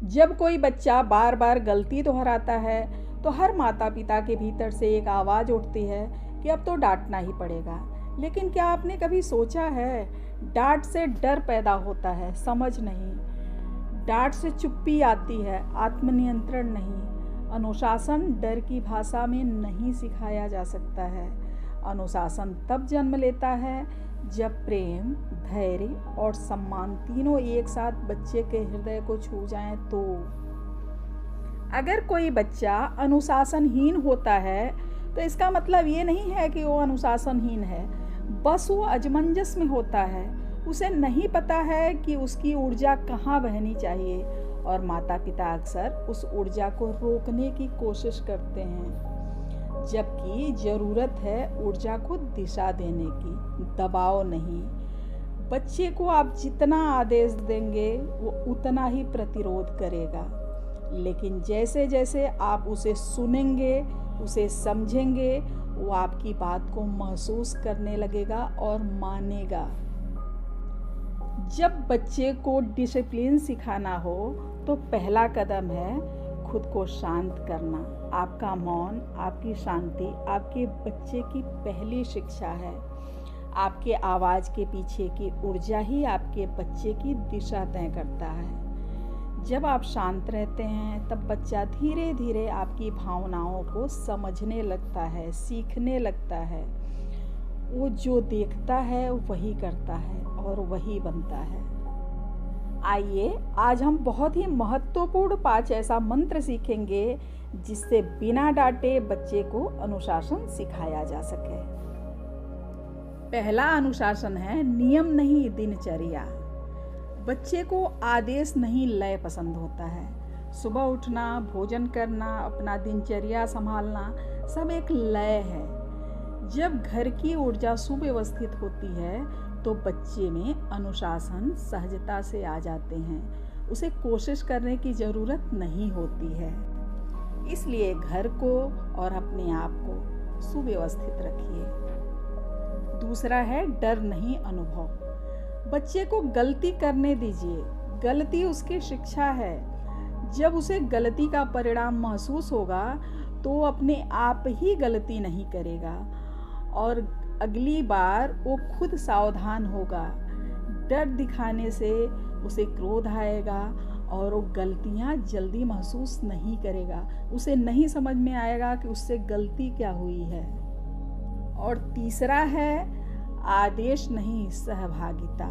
जब कोई बच्चा बार बार गलती दोहराता है तो हर माता पिता के भीतर से एक आवाज़ उठती है कि अब तो डांटना ही पड़ेगा। लेकिन क्या आपने कभी सोचा है, डांट से डर पैदा होता है, समझ नहीं। डांट से चुप्पी आती है, आत्मनियंत्रण नहीं। अनुशासन डर की भाषा में नहीं सिखाया जा सकता है। अनुशासन तब जन्म लेता है जब प्रेम, धैर्य और सम्मान तीनों एक साथ बच्चे के हृदय को छू जाएं तो। अगर कोई बच्चा अनुशासनहीन होता है तो इसका मतलब ये नहीं है कि वो अनुशासनहीन है, बस वो असमंजस में होता है। उसे नहीं पता है कि उसकी ऊर्जा कहाँ बहनी चाहिए और माता पिता अक्सर उस ऊर्जा को रोकने की कोशिश करते हैं, जबकि ज़रूरत है ऊर्जा को दिशा देने की, दबाव नहीं। बच्चे को आप जितना आदेश देंगे वो उतना ही प्रतिरोध करेगा, लेकिन जैसे जैसे आप उसे सुनेंगे, उसे समझेंगे, वो आपकी बात को महसूस करने लगेगा और मानेगा। जब बच्चे को डिसिप्लिन सिखाना हो तो पहला कदम है खुद को शांत करना। आपका मौन, आपकी शांति आपके बच्चे की पहली शिक्षा है। आपके आवाज़ के पीछे की ऊर्जा ही आपके बच्चे की दिशा तय करता है। जब आप शांत रहते हैं तब बच्चा धीरे धीरे आपकी भावनाओं को समझने लगता है, सीखने लगता है। वो जो देखता है वही करता है और वही बनता है। आइए आज हम बहुत ही महत्वपूर्ण 5 ऐसा मंत्र सीखेंगे जिससे बिना डांटे बच्चे को अनुशासन सिखाया जा सके। पहला अनुशासन है नियम नहीं दिनचर्या। बच्चे को आदेश नहीं लय पसंद होता है। सुबह उठना, भोजन करना, अपना दिनचर्या संभालना सब एक लय है। जब घर की ऊर्जा सुव्यवस्थित होती है तो बच्चे में अनुशासन सहजता से आ जाते हैं। उसे कोशिश करने की ज़रूरत नहीं होती है। इसलिए घर को और अपने आप को सुव्यवस्थित रखिए। दूसरा है डर नहीं अनुभव। बच्चे को गलती करने दीजिए। गलती उसकी शिक्षा है। जब उसे गलती का परिणाम महसूस होगा तो वो अपने आप ही गलती नहीं करेगा और अगली बार वो खुद सावधान होगा। डर दिखाने से उसे क्रोध आएगा और वो गलतियाँ जल्दी महसूस नहीं करेगा। उसे नहीं समझ में आएगा कि उससे गलती क्या हुई है। और तीसरा है आदेश नहीं सहभागिता।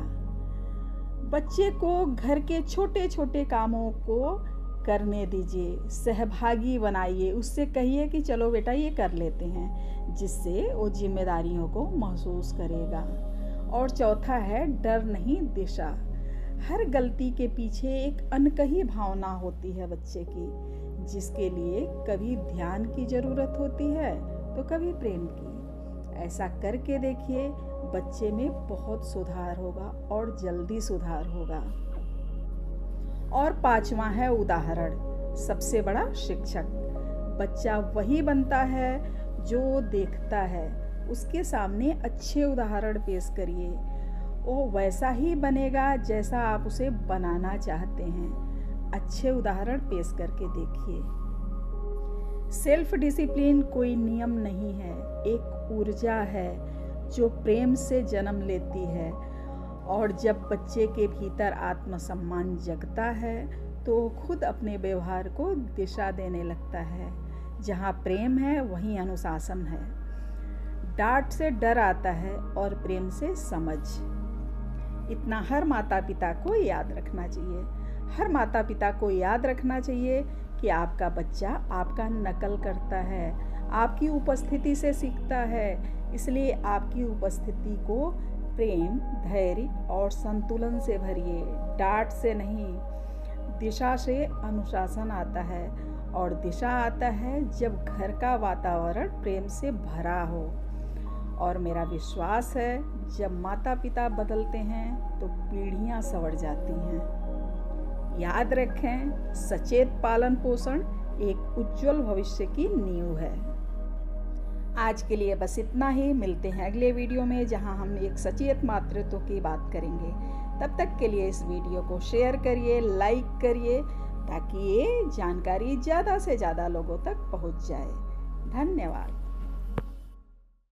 बच्चे को घर के छोटे छोटे कामों को करने दीजिए, सहभागी बनाइए। उससे कहिए कि चलो बेटा ये कर लेते हैं, जिससे वो जिम्मेदारियों को महसूस करेगा। और चौथा है डर नहीं दिशा। हर गलती के पीछे एक अनकही भावना होती है बच्चे की, जिसके लिए कभी ध्यान की ज़रूरत होती है तो कभी प्रेम की। ऐसा करके देखिए, बच्चे में बहुत सुधार होगा और जल्दी सुधार होगा। और पांचवा है उदाहरण, सबसे बड़ा शिक्षक। बच्चा वही बनता है जो देखता है। उसके सामने अच्छे उदाहरण पेश करिए, वो वैसा ही बनेगा जैसा आप उसे बनाना चाहते हैं। अच्छे उदाहरण पेश करके देखिए। सेल्फ डिसिप्लिन कोई नियम नहीं है, एक ऊर्जा है जो प्रेम से जन्म लेती है। और जब बच्चे के भीतर आत्मसम्मान जगता है तो खुद अपने व्यवहार को दिशा देने लगता है। जहाँ प्रेम है वहीं अनुशासन है। डांट से डर आता है और प्रेम से समझ। इतना हर माता पिता को याद रखना चाहिए। हर माता पिता को याद रखना चाहिए कि आपका बच्चा आपका नकल करता है, आपकी उपस्थिति से सीखता है। इसलिए आपकी उपस्थिति को प्रेम, धैर्य और संतुलन से भरिए, डांट से नहीं। दिशा से अनुशासन आता है और दिशा आता है जब घर का वातावरण प्रेम से भरा हो। और मेरा विश्वास है जब माता पिता बदलते हैं तो पीढ़ियां संवर जाती हैं। याद रखें, सचेत पालन पोषण एक उज्जवल भविष्य की नींव है। आज के लिए बस इतना ही। मिलते हैं अगले वीडियो में जहां हम एक सचेत मातृत्व की बात करेंगे। तब तक के लिए इस वीडियो को शेयर करिए, लाइक करिए, ताकि ये जानकारी ज़्यादा से ज़्यादा लोगों तक पहुंच जाए। धन्यवाद।